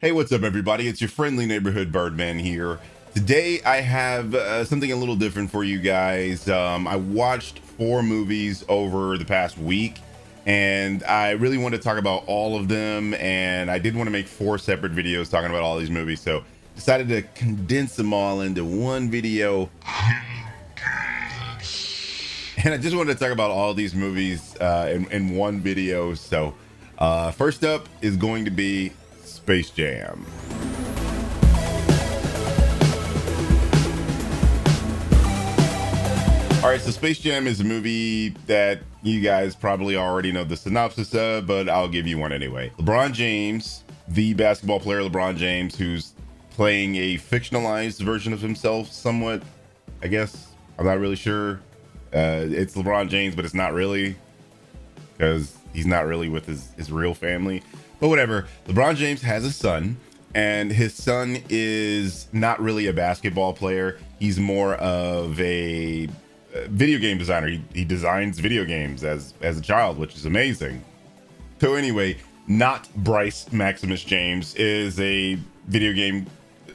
Hey, what's up, everybody? It's your friendly neighborhood Birdman here. Today, I have something a little different for you guys. I watched 4 movies over the past week, and I really want to talk about all of them. And I did want to make 4 separate videos talking about all these movies, so decided to condense them all into one video. And I just wanted to talk about all these movies in one video. So, first up is going to be Space Jam. All right, so Space Jam is a movie that you guys probably already know the synopsis of, but I'll give you one anyway. LeBron James, the basketball player LeBron James, who's playing a fictionalized version of himself somewhat, I guess. I'm not really sure. It's LeBron James, but it's not really, because he's not really with his real family. But whatever, LeBron James has a son, and his son is not really a basketball player. He's more of a video game designer. He designs video games as a child, which is amazing. So anyway, not Bryce Maximus James is a video game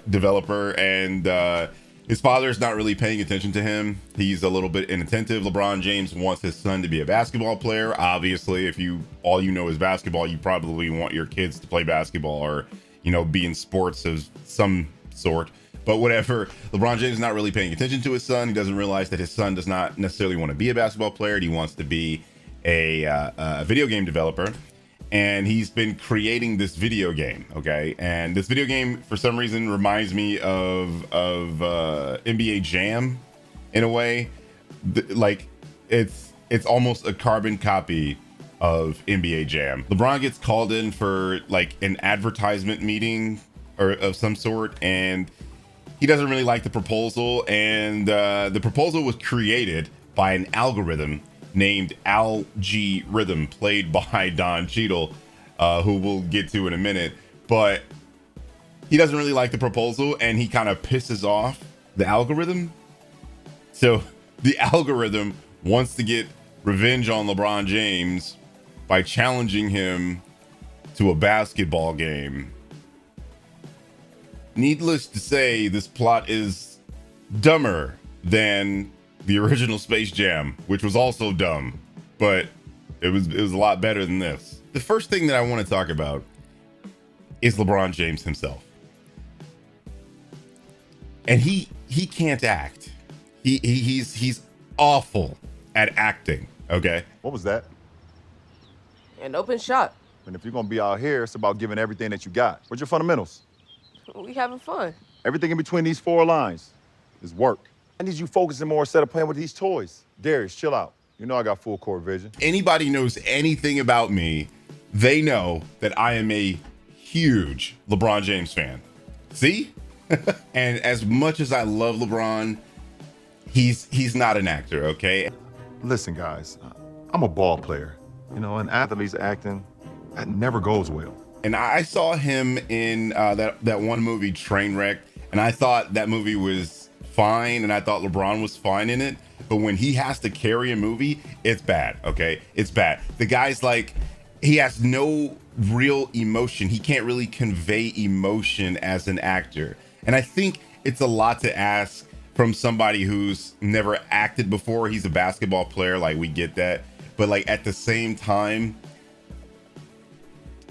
developer, and his father's not really paying attention to him. He's a little bit inattentive. LeBron James wants his son to be a basketball player. Obviously, if all you know is basketball, you probably want your kids to play basketball or, be in sports of some sort. But whatever, LeBron James is not really paying attention to his son. He doesn't realize that his son does not necessarily want to be a basketball player. He wants to be a video game developer. And he's been creating this video game, okay? And this video game, for some reason, reminds me of NBA Jam in a way. Like, it's almost a carbon copy of NBA Jam. LeBron gets called in for like an advertisement meeting or of some sort, and he doesn't really like the proposal. And the proposal was created by an algorithm named Algorithm, played by Don Cheadle, who we'll get to in a minute. But he doesn't really like the proposal, and he kind of pisses off the algorithm. So the algorithm wants to get revenge on LeBron James by challenging him to a basketball game. Needless to say, this plot is dumber than the original Space Jam, which was also dumb, but it was a lot better than this. The first thing that I want to talk about is LeBron James himself. And he can't act. He's awful at acting, okay? What was that? An open shot. And if you're gonna be out here, it's about giving everything that you got. What's your fundamentals? We having fun. Everything in between these 4 lines is work. I need you focusing more instead of playing with these toys. Darius, chill out. You know I got full court vision. Anybody knows anything about me, they know that I am a huge LeBron James fan. See? And as much as I love LeBron, he's not an actor, okay? Listen, guys, I'm a ball player. And athletes acting, that never goes well. And I saw him in that one movie, Trainwreck, and I thought that movie was fine, and I thought LeBron was fine in it. But when he has to carry a movie, it's bad, okay? It's bad. The guy's like, he has no real emotion. He can't really convey emotion as an actor. And I think it's a lot to ask from somebody who's never acted before. He's a basketball player, like, we get that. But like at the same time,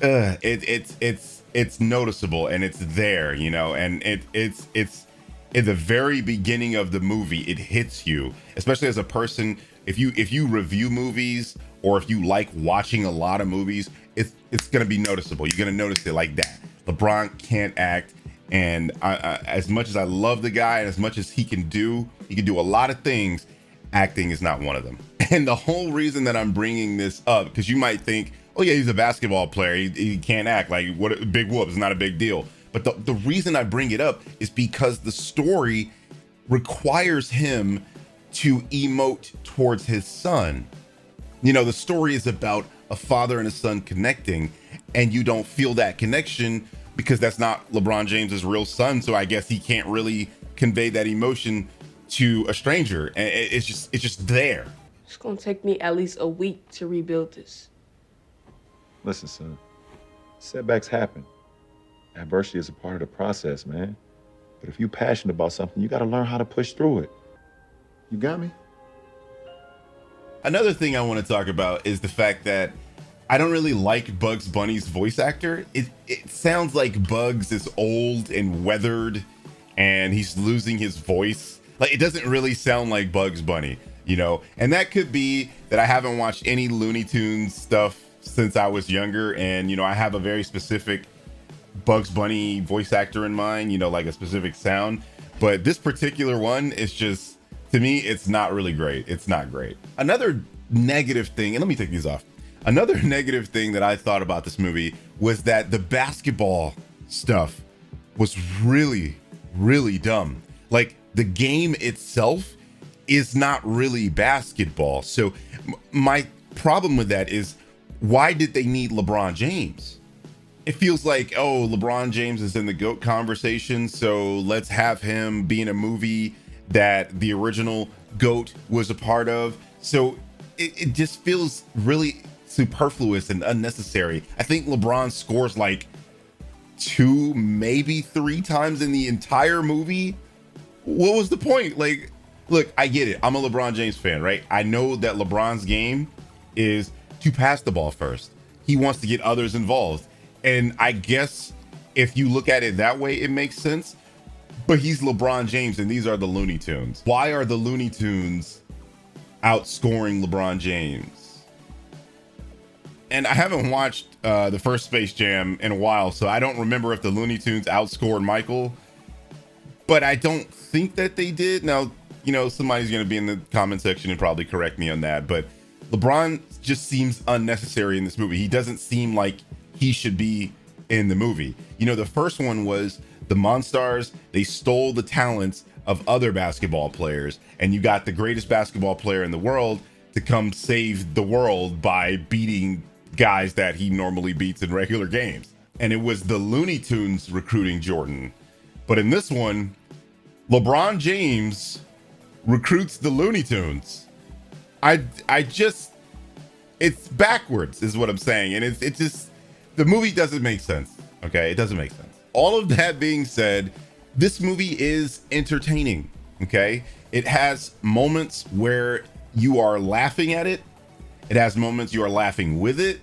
it's noticeable, and it's there, and it's in the very beginning of the movie, it hits you, especially as a person. If you review movies, or if you like watching a lot of movies, it's gonna be noticeable. You're gonna notice it like that. LeBron can't act, and as much as I love the guy, and as much as he can do a lot of things. Acting is not one of them. And the whole reason that I'm bringing this up, because you might think, oh yeah, he's a basketball player, he can't act, like what a big whoop, it's not a big deal. But the reason I bring it up is because the story requires him to emote towards his son. The story is about a father and a son connecting, and you don't feel that connection because that's not LeBron James's real son. So I guess he can't really convey that emotion to a stranger, and it's just there. It's gonna take me at least a week to rebuild this. Listen, son, setbacks happen. Adversity is a part of the process, man. But if you're passionate about something, you got to learn how to push through it. You got me? Another thing I want to talk about is the fact that I don't really like Bugs Bunny's voice actor. It sounds like Bugs is old and weathered and he's losing his voice. Like, it doesn't really sound like Bugs Bunny, you know? And that could be that I haven't watched any Looney Tunes stuff since I was younger. And, you know, I have a very specific Bugs Bunny voice actor in mind, you know, like a specific sound. But this particular one is just, to me, it's not really great. It's not great. Another negative thing, and let me take these off. Another negative thing that I thought about this movie was that the basketball stuff was really, really dumb. Like, the game itself is not really basketball. So my problem with that is, why did they need LeBron James? It feels like, oh, LeBron James is in the GOAT conversation, so let's have him be in a movie that the original GOAT was a part of. So it just feels really superfluous and unnecessary. I think LeBron scores like 2, maybe 3 times in the entire movie. What was the point? Like, look, I get it. I'm a LeBron James fan, right? I know that LeBron's game is to pass the ball first. He wants to get others involved. And I guess if you look at it that way, it makes sense. But he's LeBron James and these are the Looney Tunes. Why are the Looney Tunes outscoring LeBron James? And I haven't watched the first Space Jam in a while, so I don't remember if the Looney Tunes outscored Michael. But I don't think that they did. Now, you know, somebody's going to be in the comment section and probably correct me on that. But LeBron just seems unnecessary in this movie. He doesn't seem like he should be in the movie. You know, the first one was the Monstars. They stole the talents of other basketball players, and you got the greatest basketball player in the world to come save the world by beating guys that he normally beats in regular games. And it was the Looney Tunes recruiting Jordan. But in this one, LeBron James recruits the Looney Tunes. I just, it's backwards is what I'm saying. And it just, the movie doesn't make sense. Okay, it doesn't make sense. All of that being said, this movie is entertaining. Okay, it has moments where you are laughing at it. It has moments you are laughing with it,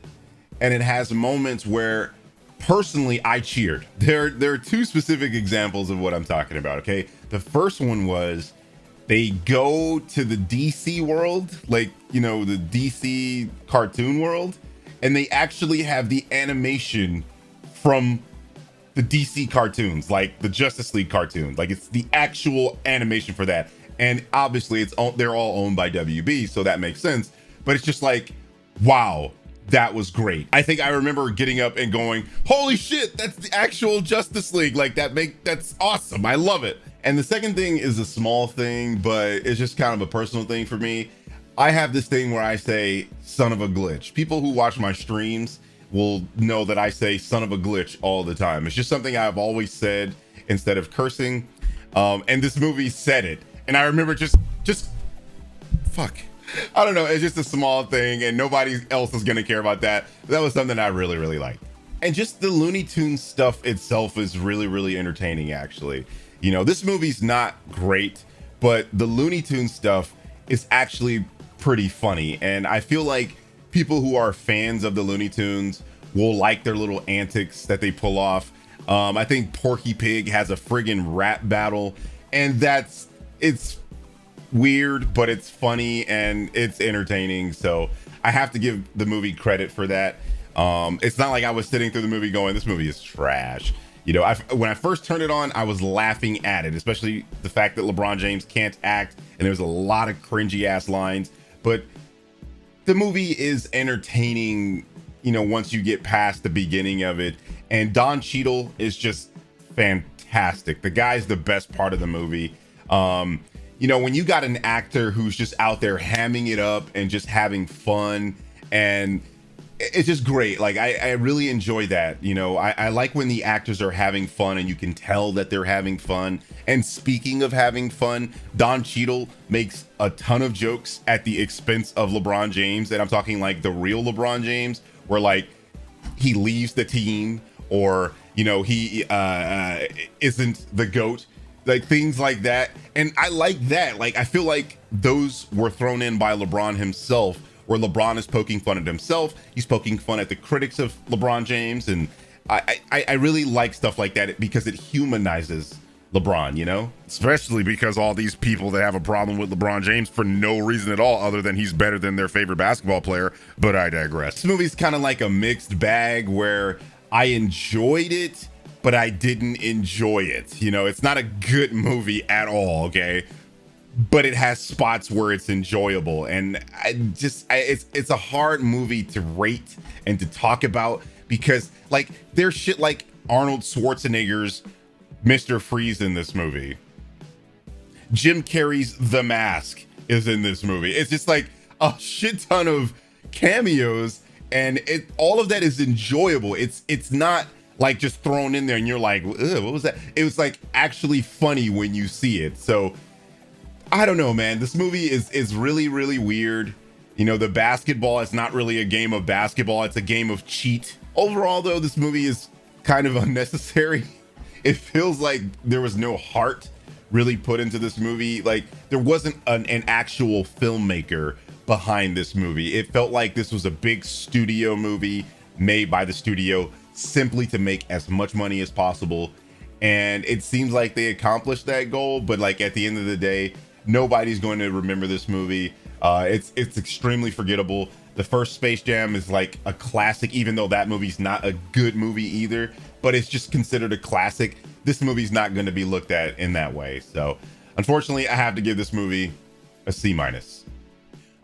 and it has moments where personally I cheered. There are 2 specific examples of what I'm talking about. Okay, the first one was they go to the DC world, like, you know, the DC cartoon world, and they actually have the animation from the DC cartoons, like the Justice League cartoons. Like, it's the actual animation for that. And obviously they're all owned by WB, so that makes sense. But it's just like, wow, that was great. I think I remember getting up and going, holy shit, that's the actual Justice League. Like, that's awesome. I love it. And the second thing is a small thing, but it's just kind of a personal thing for me. I have this thing where I say, son of a glitch. People who watch my streams will know that I say son of a glitch all the time. It's just something I've always said instead of cursing. And this movie said it. And I remember just fuck. I don't know. It's just a small thing and nobody else is going to care about that. That was something I really, really liked. And just the Looney Tunes stuff itself is really, really entertaining, actually. You know, this movie's not great, but the Looney Tunes stuff is actually pretty funny. And I feel like people who are fans of the Looney Tunes will like their little antics that they pull off. I think Porky Pig has a friggin' rap battle, and it's weird, but it's funny and it's entertaining. So I have to give the movie credit for that. It's not like I was sitting through the movie going, this movie is trash. You know, when I first turned it on, I was laughing at it, especially the fact that LeBron James can't act, and there's a lot of cringy ass lines. But the movie is entertaining, you know, once you get past the beginning of it. And Don Cheadle is just fantastic. The guy's the best part of the movie. You know, when you got an actor who's just out there hamming it up and just having fun, and it's just great. Like, I really enjoy that. You know, I like when the actors are having fun and you can tell that they're having fun. And speaking of having fun, Don Cheadle makes a ton of jokes at the expense of LeBron James. And I'm talking like the real LeBron James, where like he leaves the team or he isn't the GOAT, like things like that. And I like that. Like, I feel like those were thrown in by LeBron himself, where LeBron is poking fun at himself. He's poking fun at the critics of LeBron James. And I really like stuff like that because it humanizes LeBron, especially because all these people that have a problem with LeBron James for no reason at all other than he's better than their favorite basketball player. But I digress. This movie's kind of like a mixed bag where I enjoyed it, but I didn't enjoy it. It's not a good movie at all, okay? But it has spots where it's enjoyable. And it's a hard movie to rate and to talk about because like there's shit like Arnold Schwarzenegger's Mr. Freeze in this movie. Jim Carrey's The Mask is in this movie. It's just like a shit ton of cameos, and all of that is enjoyable. It's not like just thrown in there and you're like, ugh, what was that? It was like actually funny when you see it. So I don't know, man. This movie is really, really weird. The basketball is not really a game of basketball. It's a game of cheat. Overall, though, this movie is kind of unnecessary. It feels like there was no heart really put into this movie. Like there wasn't an actual filmmaker behind this movie. It felt like this was a big studio movie made by the studio simply to make as much money as possible. And it seems like they accomplished that goal, but like at the end of the day, nobody's going to remember this movie. It's extremely forgettable. The first Space Jam is like a classic, even though that movie's not a good movie either, but it's just considered a classic. This movie's not going to be looked at in that way. So unfortunately, I have to give this movie a C-.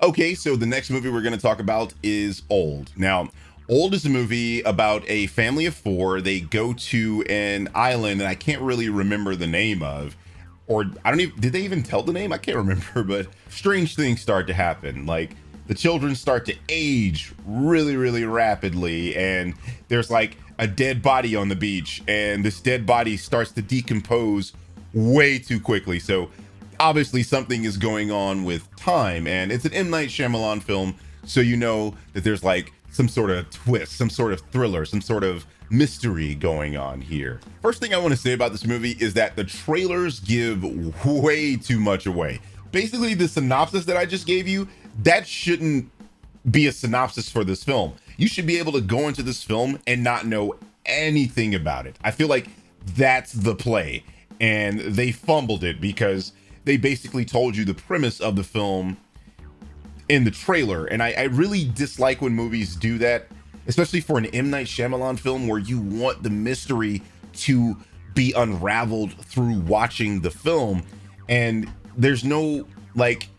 Okay, so the next movie we're going to talk about is Old. Now, Old is a movie about a family of four. They go to an island, and I can't really remember the name of, or did they even tell the name? I can't remember, but strange things start to happen. Like the children start to age really, really rapidly, and there's like a dead body on the beach, and this dead body starts to decompose way too quickly. So obviously something is going on with time, and it's an M. Night Shyamalan film, so that there's like some sort of twist, some sort of thriller, some sort of mystery going on here. First thing I want to say about this movie is that the trailers give way too much away. Basically, the synopsis that I just gave you, that shouldn't be a synopsis for this film. You should be able to go into this film and not know anything about it. I feel like that's the play, and they fumbled it because they basically told you the premise of the film in the trailer. And I really dislike when movies do that, especially for an M. Night Shyamalan film where you want the mystery to be unraveled through watching the film. And there's no like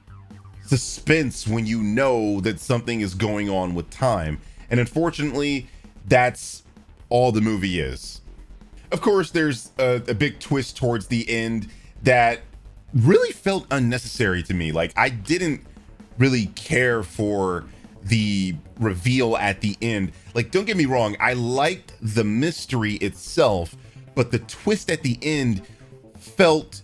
suspense when you know that something is going on with time. And unfortunately, that's all the movie is. Of course, there's a big twist towards the end that really felt unnecessary to me. Like I didn't really care for the reveal at the end. Like, don't get me wrong, I liked the mystery itself, but the twist at the end felt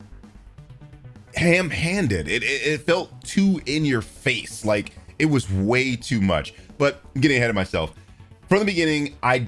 ham-handed. It felt too in your face. Like it was way too much. But I'm getting ahead of myself. From the beginning, I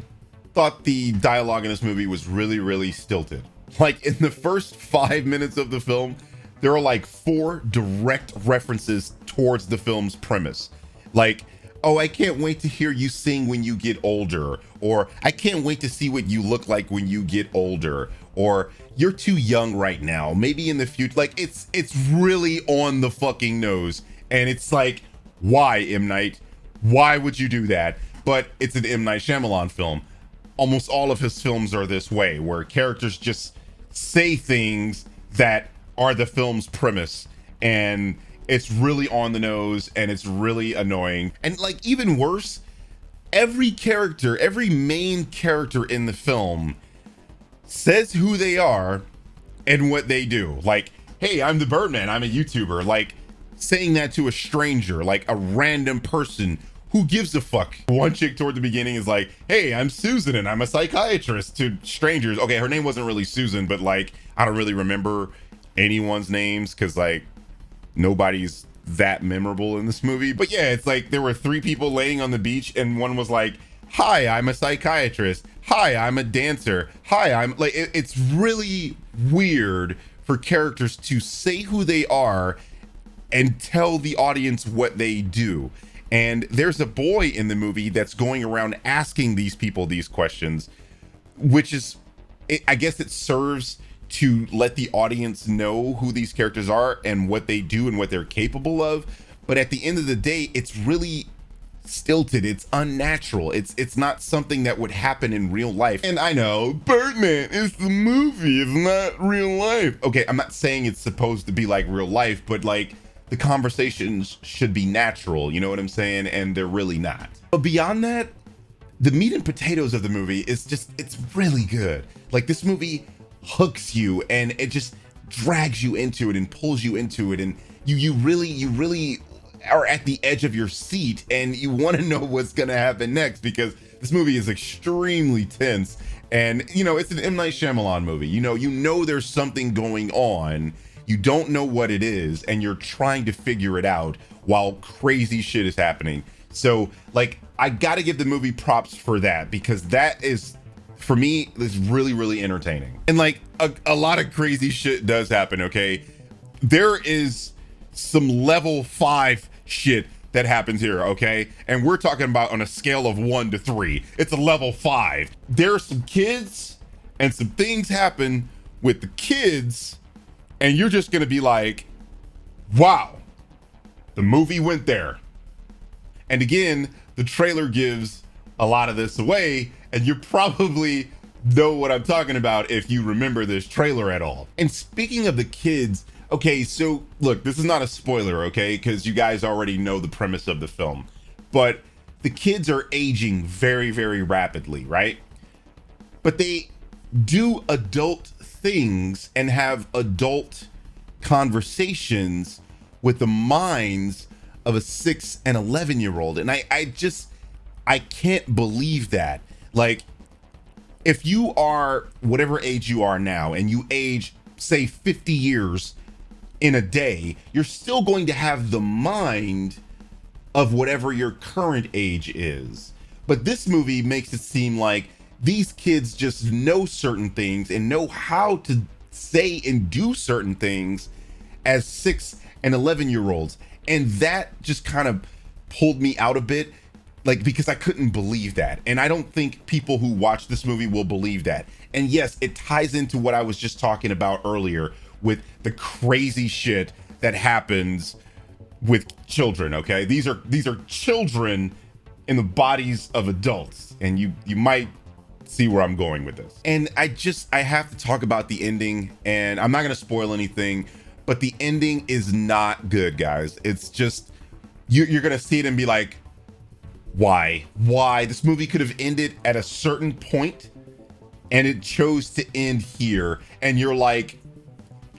thought the dialogue in this movie was really, really stilted. Like in the first 5 minutes of the film, there are like 4 direct references towards the film's premise. Like, oh, I can't wait to hear you sing when you get older, or I can't wait to see what you look like when you get older, or you're too young right now, maybe in the future. Like it's really on the fucking nose, and it's like, why, M. Night? Why would you do that? But it's an M. Night Shyamalan film. Almost all of his films are this way, where characters just say things that are the film's premise, and it's really on the nose and it's really annoying. And like even worse, every main character in the film says who they are and what they do. Like, hey, I'm the Birdman, I'm a YouTuber. Like saying that to a stranger, like a random person. Who gives a fuck? One chick toward the beginning is like, hey, I'm Susan and I'm a psychiatrist, to strangers. Okay, her name wasn't really Susan, but like I don't really remember anyone's names because like nobody's that memorable in this movie. But yeah, it's like there were 3 people laying on the beach and one was like, Hi, I'm a psychiatrist. Hi, I'm a dancer. Hi, I'm like, it's really weird for characters to say who they are and tell the audience what they do. And there's a boy in the movie that's going around asking these people these questions, which is, I guess it serves to let the audience know who these characters are and what they do and what they're capable of. But at the end of the day, it's really stilted. It's unnatural. It's not something that would happen in real life. And I know Birdman is the movie, it's not real life. Okay, I'm not saying it's supposed to be like real life, but like the conversations should be natural, you know what I'm saying? And they're really not. But beyond that, the meat and potatoes of the movie is just, it's really good. Like, this movie hooks you and it just drags you into it and pulls you into it, and you really are at the edge of your seat and you want to know what's gonna happen next, because this movie is extremely tense. And you know, it's an M. Night Shyamalan movie. You know there's something going on. You don't know what it is, and you're trying to figure it out while crazy shit is happening. So like, I gotta give the movie props for that, because that is, for me, is really entertaining. And like, a lot of crazy shit does happen, okay? There is some level 5 shit that happens here, okay? And we're talking about on a scale of 1 to 3. It's a level 5. There are some kids and some things happen with the kids, and you're just gonna be like, wow, the movie went there. And again, the trailer gives a lot of this away, and you probably know what I'm talking about if you remember this trailer at all. And speaking of the kids, okay, so look, this is not a spoiler, okay? Because you guys already know the premise of the film. But the kids are aging very rapidly, right? But they do adult things and have adult conversations with the minds of a 6 and 11-year-old. And I can't believe that. Like, if you are whatever age you are now and you age, say, 50 years in a day, you're still going to have the mind of whatever your current age is. But this movie makes it seem like these kids just know certain things and know how to say and do certain things as 6 and 11-year-olds. And that just kind of pulled me out a bit, like, because I couldn't believe that. And I don't think people who watch this movie will believe that. And yes, it ties into what I was just talking about earlier with the crazy shit that happens with children, okay? These are children in the bodies of adults, and you might see where I'm going with this. And I have to talk about the ending, and I'm not gonna spoil anything, but the ending is not good, guys. It's just, you're gonna see it and be like, why? This movie could have ended at a certain point, and it chose to end here, and you're like,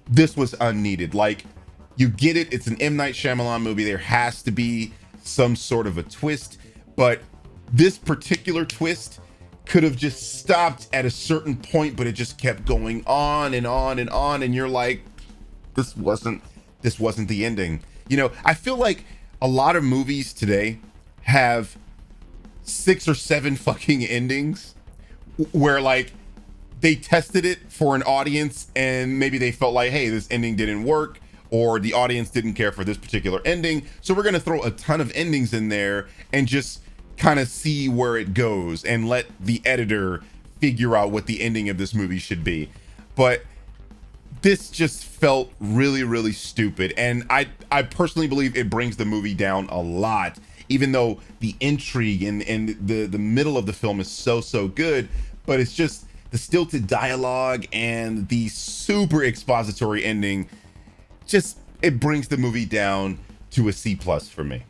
this was unneeded. Like, you get it, it's an M. Night Shyamalan movie, there has to be some sort of a twist, but this particular twist could have just stopped at a certain point, but it just kept going on and on and on, and you're like, this wasn't the ending. You know, I feel like a lot of movies today have 6 or 7 fucking endings where like they tested it for an audience and maybe they felt like, hey, this ending didn't work, or the audience didn't care for this particular ending, so we're gonna throw a ton of endings in there and just kind of see where it goes and let the editor figure out what the ending of this movie should be. But this just felt really stupid, and I personally believe it brings the movie down a lot, even though the intrigue and the middle of the film is so good. But it's just the stilted dialogue and the super expository ending, just, it brings the movie down to a C+ for me.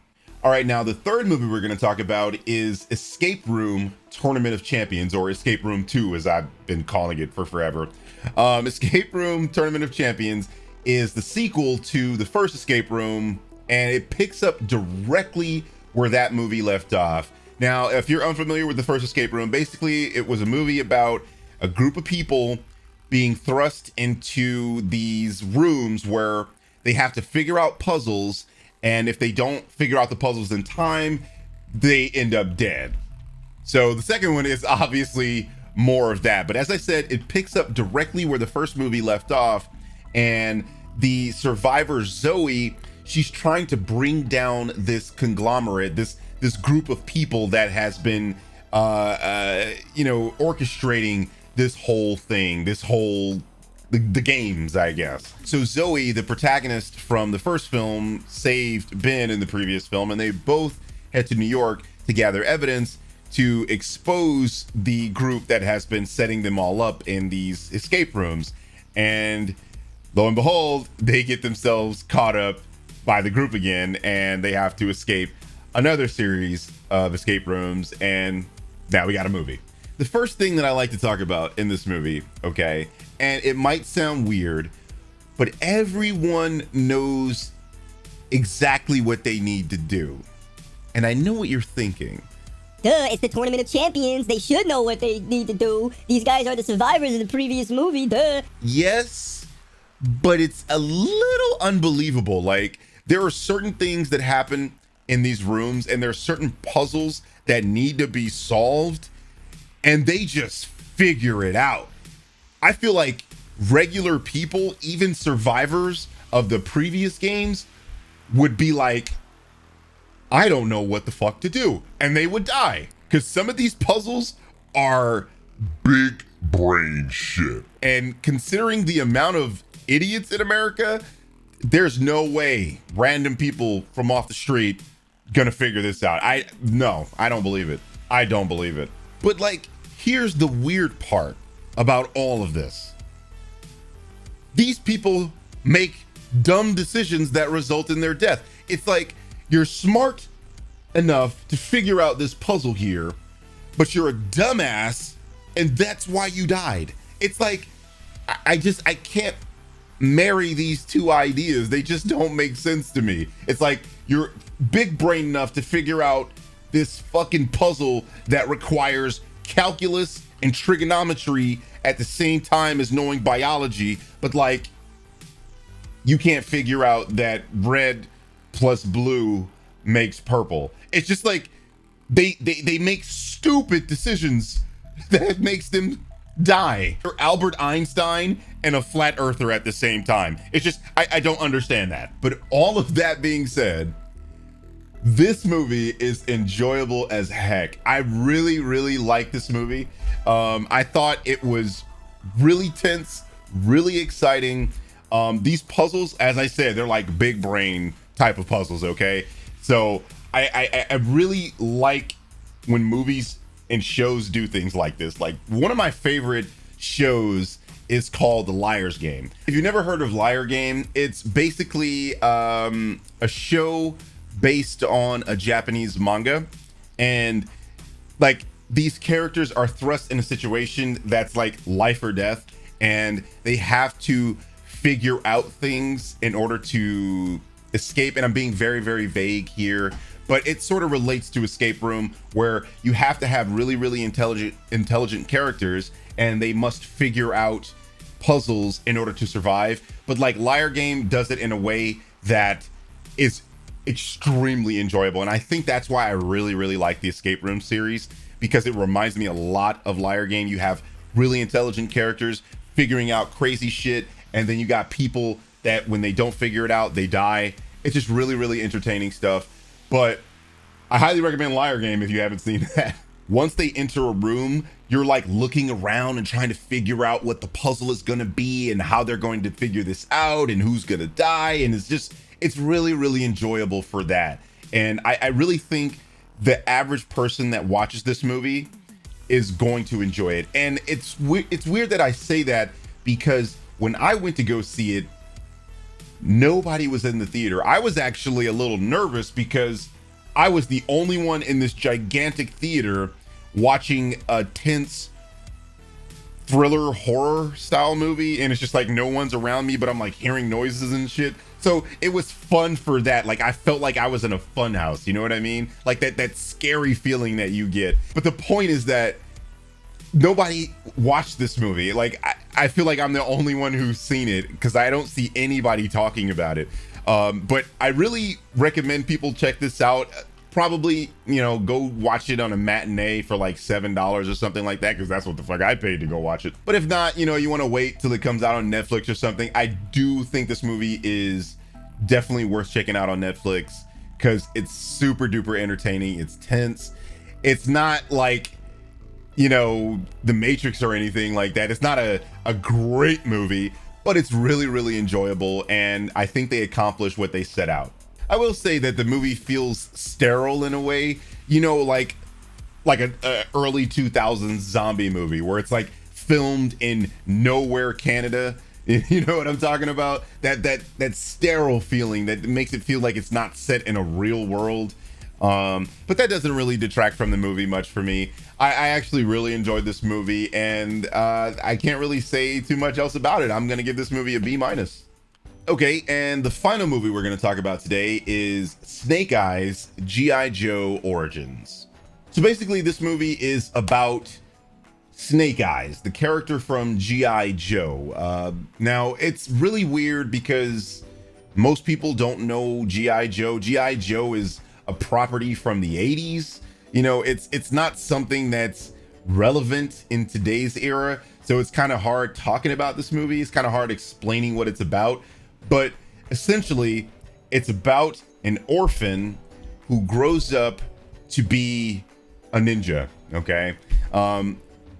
All right, now the third movie we're going to talk about is Escape Room Tournament of Champions, or Escape Room 2 as I've been calling it for forever. Escape Room Tournament of Champions is the sequel to the first Escape Room, and it picks up directly where that movie left off. Now, if you're unfamiliar with the first Escape Room, basically it was a movie about a group of people being thrust into these rooms where they have to figure out puzzles, and if they don't figure out the puzzles in time, they end up dead. So the second one is obviously more of that. But as I said, it picks up directly where the first movie left off. And the survivor, Zoe, she's trying to bring down this conglomerate, this group of people that has been, orchestrating this whole thing, the games, I guess. So Zoe, the protagonist from the first film, saved Ben in the previous film, and they both head to New York to gather evidence to expose the group that has been setting them all up in these escape rooms. And lo and behold, they get themselves caught up by the group again, and they have to escape another series of escape rooms, and now we got a movie. The first thing that I like to talk about in this movie, okay, and it might sound weird, but everyone knows exactly what they need to do. And I know what you're thinking. Duh, it's the Tournament of Champions. They should know what they need to do. These guys are the survivors in the previous movie, duh. Yes, but it's a little unbelievable. Like, there are certain things that happen in these rooms, and there are certain puzzles that need to be solved, and they just figure it out. I feel like regular people, even survivors of the previous games, would be like, I don't know what the fuck to do. And they would die. Because some of these puzzles are big brain shit. And considering the amount of idiots in America, there's no way random people from off the street gonna figure this out. I don't believe it. I don't believe it. But like, here's the weird part about all of this. These people make dumb decisions that result in their death. It's like, you're smart enough to figure out this puzzle here, but you're a dumbass, and that's why you died. It's like, I can't marry these two ideas. They just don't make sense to me. It's like, you're big brain enough to figure out this fucking puzzle that requires calculus and trigonometry at the same time as knowing biology, but like, you can't figure out that red plus blue makes purple. It's just like they make stupid decisions that makes them die. You're Albert Einstein and a flat earther at the same time. It's just, I don't understand that. But all of that being said, this movie is enjoyable as heck. I really, really like this movie. I thought it was really tense, really exciting. These puzzles, as I said, they're like big brain type of puzzles, okay? So I really like when movies and shows do things like this. Like, one of my favorite shows is called The Liar's Game. If you've never heard of Liar Game, it's basically a show based on a Japanese manga, and like, these characters are thrust in a situation that's like life or death, and they have to figure out things in order to escape. And I'm being very, very vague here, but it sort of relates to Escape Room, where you have to have really, really intelligent characters, and they must figure out puzzles in order to survive. But like, Liar Game does it in a way that is extremely enjoyable, and I think that's why I really, really like the Escape Room series, because it reminds me a lot of Liar Game. You have really intelligent characters figuring out crazy shit, and then you got people that when they don't figure it out, they die. It's just really, really entertaining stuff. But I highly recommend Liar Game if you haven't seen that. Once they enter a room, you're like looking around and trying to figure out what the puzzle is gonna be and how they're going to figure this out and who's gonna die. And it's really, really enjoyable for that. And I really think the average person that watches this movie is going to enjoy it. And it's weird that I say that, because when I went to go see it, nobody was in the theater. I was actually a little nervous because I was the only one in this gigantic theater watching a tense thriller horror style movie, and it's just like no one's around me, but I'm like hearing noises and shit. So it was fun for that. Like, I felt like I was in a fun house, you know what I mean? Like that scary feeling that you get. But the point is that nobody watched this movie. Like, I feel like I'm the only one who's seen it, because I don't see anybody talking about it. But I really recommend people check this out. probably, go watch it on a matinee for like $7 or something like that, because that's what the fuck I paid to go watch it. But if not, you want to wait till it comes out on Netflix or something, I do think this movie is definitely worth checking out on Netflix, because it's super duper entertaining. It's tense. It's not like, The Matrix or anything like that. It's not a great movie, but it's really, really enjoyable, and I think they accomplished what they set out. I will say that the movie feels sterile in a way, like a early 2000s zombie movie where it's like filmed in nowhere, Canada. You know what I'm talking about? That sterile feeling that makes it feel like it's not set in a real world. But that doesn't really detract from the movie much for me. I actually really enjoyed this movie, and I can't really say too much else about it. I'm gonna give this movie a B-. Okay, and the final movie we're gonna talk about today is Snake Eyes: G.I. Joe Origins. So basically, this movie is about Snake Eyes, the character from G.I. Joe. Now, it's really weird because most people don't know G.I. Joe. G.I. Joe is a property from the 80s. It's not something that's relevant in today's era. So it's kind of hard talking about this movie. It's kind of hard explaining what it's about. But essentially, it's about an orphan who grows up to be a ninja. Okay.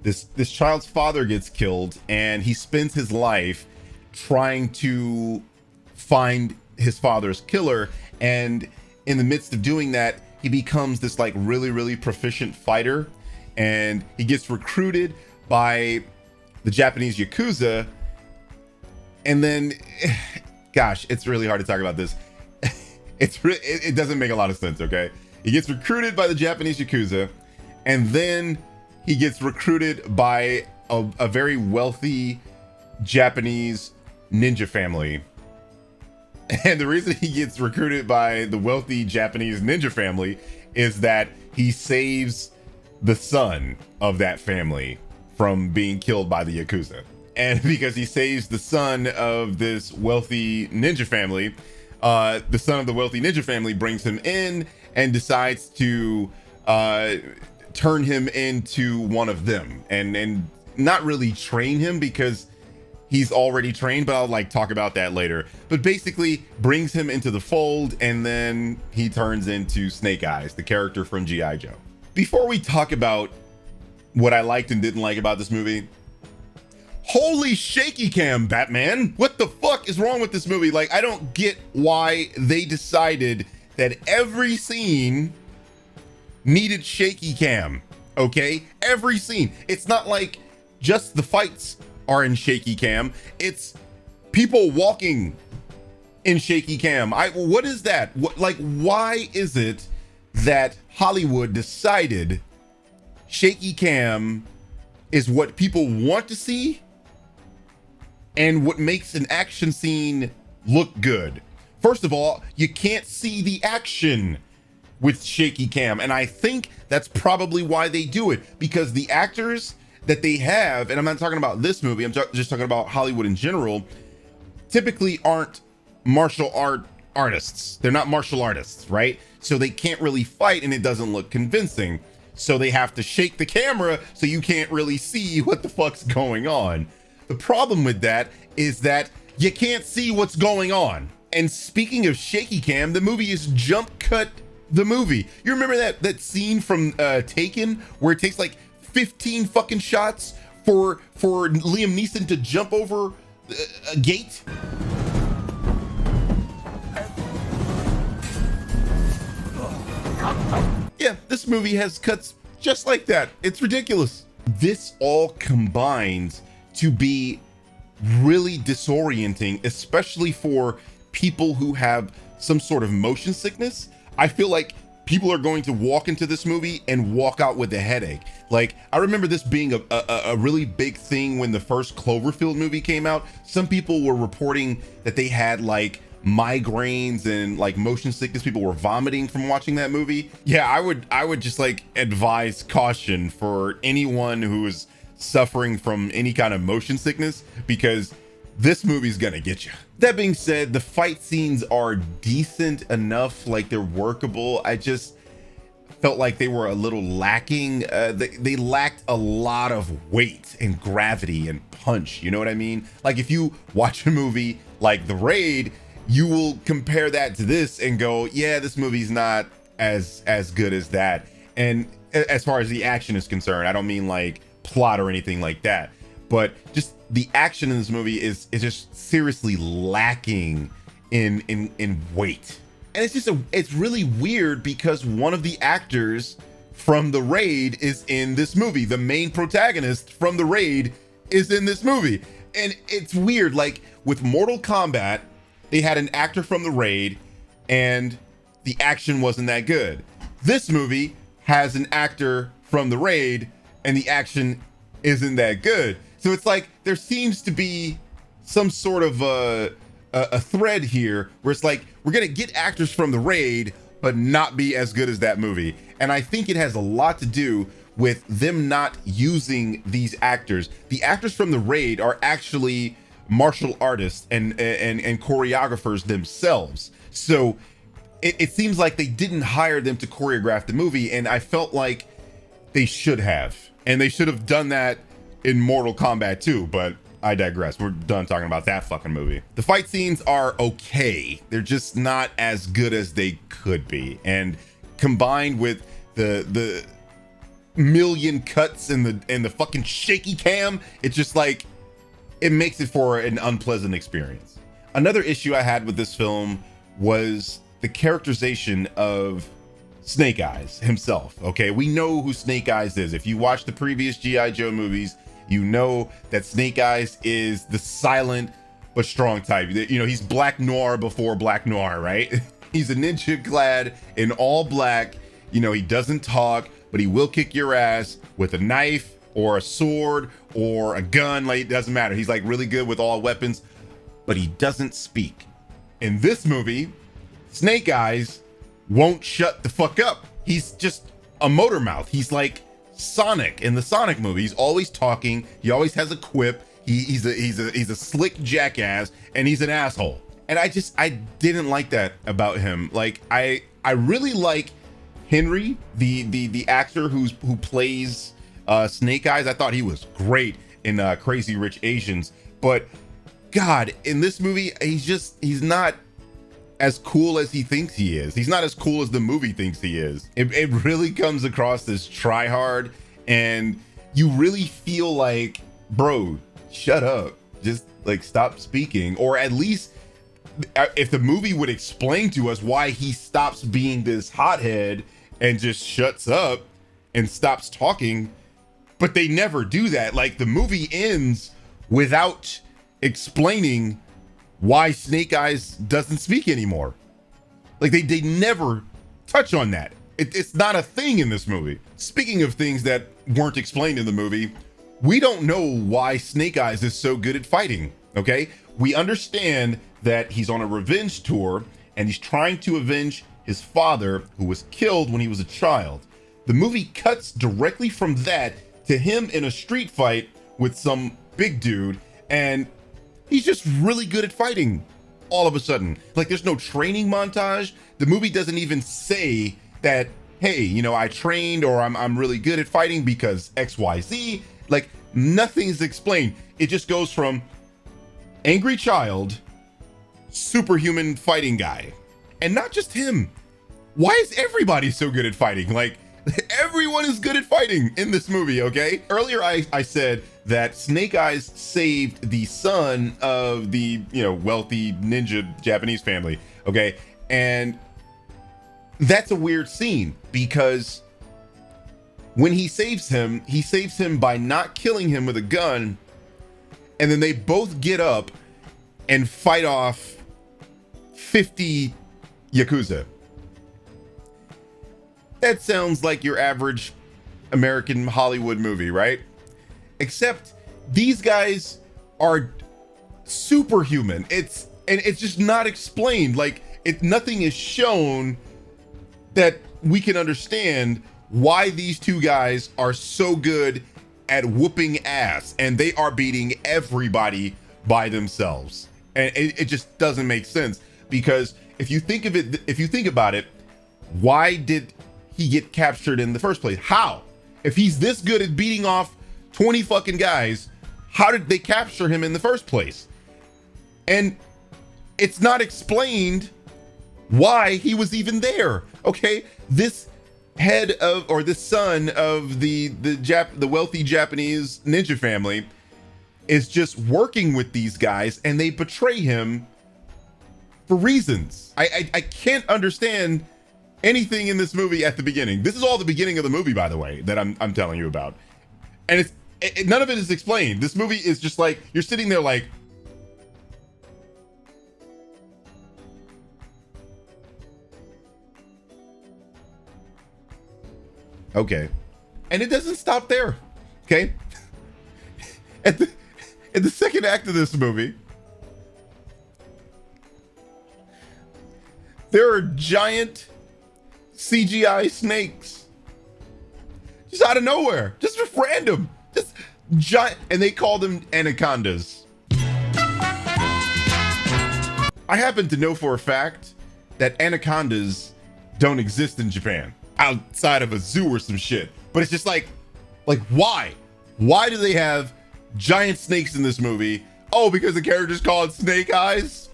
This child's father gets killed, and he spends his life trying to find his father's killer. And in the midst of doing that, he becomes this like really, really proficient fighter, and he gets recruited by the Japanese Yakuza. And then, gosh, it's really hard to talk about this. It doesn't make a lot of sense. Okay. He gets recruited by the Japanese Yakuza, and then he gets recruited by a very wealthy Japanese ninja family. And the reason he gets recruited by the wealthy Japanese ninja family is that he saves the son of that family from being killed by the Yakuza. And because he saves the son of this wealthy ninja family, the son of the wealthy ninja family brings him in and decides to turn him into one of them, and not really train him because he's already trained, but I'll talk about that later. But basically brings him into the fold, and then he turns into Snake Eyes, the character from G.I. Joe. Before we talk about what I liked and didn't like about this movie, holy shaky cam, Batman. What the fuck is wrong with this movie? I don't get why they decided that every scene needed shaky cam. Okay? Every scene. It's not like just the fights are in shaky cam. It's people walking in shaky cam. What is that? Why is it that Hollywood decided shaky cam is what people want to see and what makes an action scene look good? First of all, you can't see the action with shaky cam, and I think that's probably why they do it, because the actors that they have, and I'm not talking about this movie, I'm just talking about Hollywood in general, typically aren't martial art artists. They're not martial artists, right? So they can't really fight, and it doesn't look convincing. So they have to shake the camera so you can't really see what the fuck's going on. The problem with that is that you can't see what's going on. And speaking of shaky cam, the movie is jump cut the movie. You remember that scene from Taken where it takes 15 fucking shots for Liam Neeson to jump over a gate? Yeah, this movie has cuts just like that. It's ridiculous. This all combines to be really disorienting, especially for people who have some sort of motion sickness. I feel like people are going to walk into this movie and walk out with a headache. I remember this being a really big thing when the first Cloverfield movie came out. Some people were reporting that they had migraines and motion sickness. People were vomiting from watching that movie. Yeah, I would just advise caution for anyone who is suffering from any kind of motion sickness, because this movie's gonna get you. That being said, the fight scenes are decent enough, they're workable. felt like they were a little lacking. They lacked a lot of weight and gravity and punch. You know what I mean? Like if you watch a movie like The Raid, you will compare that to this and go, yeah, this movie's not as good as that. And as far as the action is concerned, I don't mean like plot or anything like that, but just the action in this movie is just seriously lacking in weight. And it's really weird because one of the actors from The Raid is in this movie. The main protagonist from The Raid is in this movie. And it's weird, like with Mortal Kombat, they had an actor from The Raid and the action wasn't that good. This movie has an actor from The Raid and the action isn't that good. So it's like there seems to be some sort of a thread here where it's like we're gonna get actors from The Raid but not be as good as that movie. And I think it has a lot to do with them not using these actors. The actors from The Raid are actually martial artists and choreographers themselves. So it seems like they didn't hire them to choreograph the movie, and I felt like they should have. And they should have done that in Mortal Kombat 2, but I digress. We're done talking about that fucking movie. The fight scenes are okay. They're just not as good as they could be. And combined with the million cuts and the fucking shaky cam, it's just like, it makes it for an unpleasant experience. Another issue I had with this film was the characterization of Snake Eyes himself. Okay, we know who Snake Eyes is. If you watch the previous G.I. Joe movies, you know that Snake Eyes is the silent but strong type. You know, he's Black Noir before Black Noir, right? He's a ninja clad in all black. You know, he doesn't talk, but he will kick your ass with a knife or a sword or a gun. Like, it doesn't matter. He's like really good with all weapons, but he doesn't speak. In this movie, Snake Eyes won't shut the fuck up. He's just a motor mouth. He's like Sonic in the Sonic movie. He's always talking. He always has a quip. He's a slick jackass, and he's an asshole. And I didn't like that about him. Like I really like Henry, the actor who plays Snake Eyes. I thought he was great in Crazy Rich Asians, but God, in this movie, he's not as cool as he thinks he is. He's not as cool as the movie thinks he is. It really comes across as try hard, and you really feel like, bro, shut up. Just like stop speaking, or at least if the movie would explain to us why he stops being this hothead and just shuts up and stops talking. But they never do that. Like, the movie ends without explaining why Snake Eyes doesn't speak anymore. Like, they never touch on that. It's not a thing in this movie. Speaking of things that weren't explained in the movie, we don't know why Snake Eyes is so good at fighting, okay? We understand that he's on a revenge tour and he's trying to avenge his father, who was killed when he was a child. The movie cuts directly from that to him in a street fight with some big dude, and he's just really good at fighting all of a sudden. Like, there's no training montage. The movie doesn't even say that, hey, you know, I trained or I'm really good at fighting because XYZ. Like, nothing's explained. It just goes from angry child, superhuman fighting guy. And not just him. Why is everybody so good at fighting? Like, everyone is good at fighting in this movie, okay? Earlier, I said that Snake Eyes saved the son of the, you know, wealthy ninja Japanese family, okay? And that's a weird scene because when he saves him by not killing him with a gun, and then they both get up and fight off 50 Yakuza. That sounds like your average American Hollywood movie, right? Except these guys are superhuman. It's just not explained. Like, nothing is shown that we can understand why these two guys are so good at whooping ass, and they are beating everybody by themselves. And it just doesn't make sense, because if you think about it, why did he get captured in the first place? How? If he's this good at beating off 20 fucking guys, how did they capture him in the first place? And it's not explained why he was even there. Okay, this head of, or the son of the wealthy Japanese ninja family is just working with these guys, and they betray him for reasons. I can't understand anything in this movie at the beginning. This is all the beginning of the movie, by the way, that I'm telling you about, and none of it is explained. This movie is just like, you're sitting there like, okay. And it doesn't stop there. Okay. In the second act of this movie, there are giant CGI snakes just out of nowhere, just random, just giant, and they call them anacondas. I happen to know for a fact that anacondas don't exist in Japan outside of a zoo or some shit, but it's just like why do they have giant snakes in this movie? Oh, because the character's called Snake Eyes.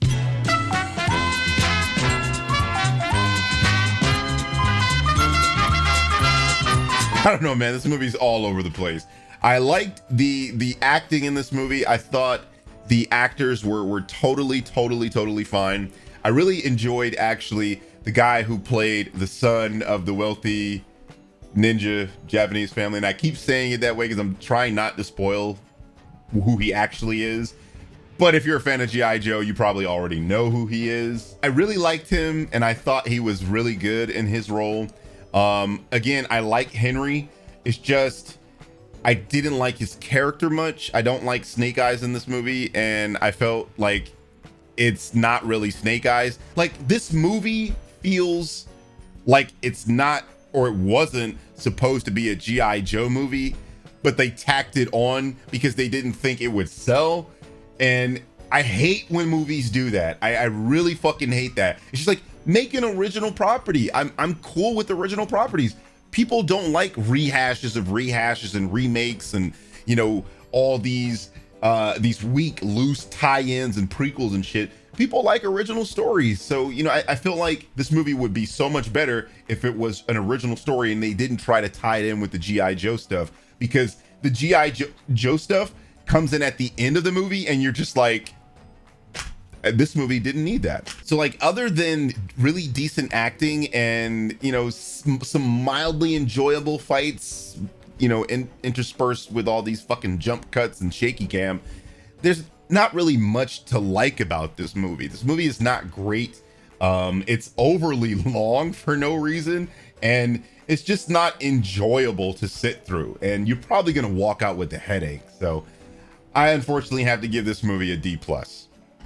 I don't know, man. This movie's all over the place. I liked the acting in this movie. I thought the actors were totally fine. I really enjoyed, actually, the guy who played the son of the wealthy ninja Japanese family. And I keep saying it that way because I'm trying not to spoil who he actually is. But if you're a fan of G.I. Joe, you probably already know who he is. I really liked him, and I thought he was really good in his role. Again, I like Henry. It's just, I didn't like his character much. I don't like Snake Eyes in this movie, and I felt like it's not really Snake Eyes. Like, this movie feels like it's not, or it wasn't supposed to be a G.I. Joe movie, but they tacked it on because they didn't think it would sell. And I hate when movies do that. I really fucking hate that. It's just like, make an original property. I'm cool with original properties. People don't like rehashes and remakes and, you know, all these weak, loose tie-ins and prequels and shit. People like original stories. So, you know, I feel like this movie would be so much better if it was an original story and they didn't try to tie it in with the G.I. Joe stuff, because the G.I. Joe stuff comes in at the end of the movie and you're just like, this movie didn't need that. So, like, other than really decent acting and, you know, some mildly enjoyable fights, you know, interspersed with all these fucking jump cuts and shaky cam, there's not really much to like about this movie. This movie is not great. It's overly long for no reason, and it's just not enjoyable to sit through, and you're probably gonna walk out with a headache. So I unfortunately have to give this movie a D+.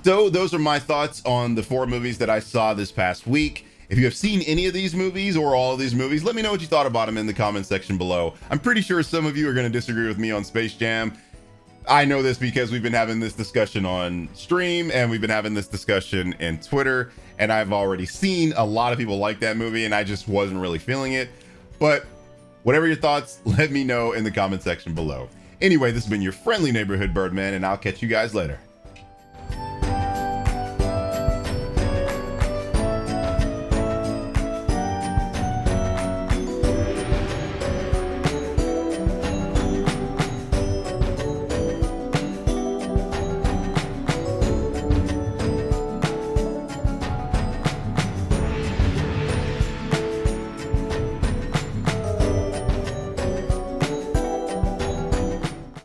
So those are my thoughts on the 4 movies that I saw this past week. If you have seen any of these movies or all of these movies, let me know what you thought about them in the comment section below. I'm pretty sure some of you are going to disagree with me on Space Jam. I know this because we've been having this discussion on stream and we've been having this discussion in Twitter, and I've already seen a lot of people like that movie and I just wasn't really feeling it. But whatever your thoughts, let me know in the comment section below. Anyway, this has been your friendly neighborhood Birdman, and I'll catch you guys later.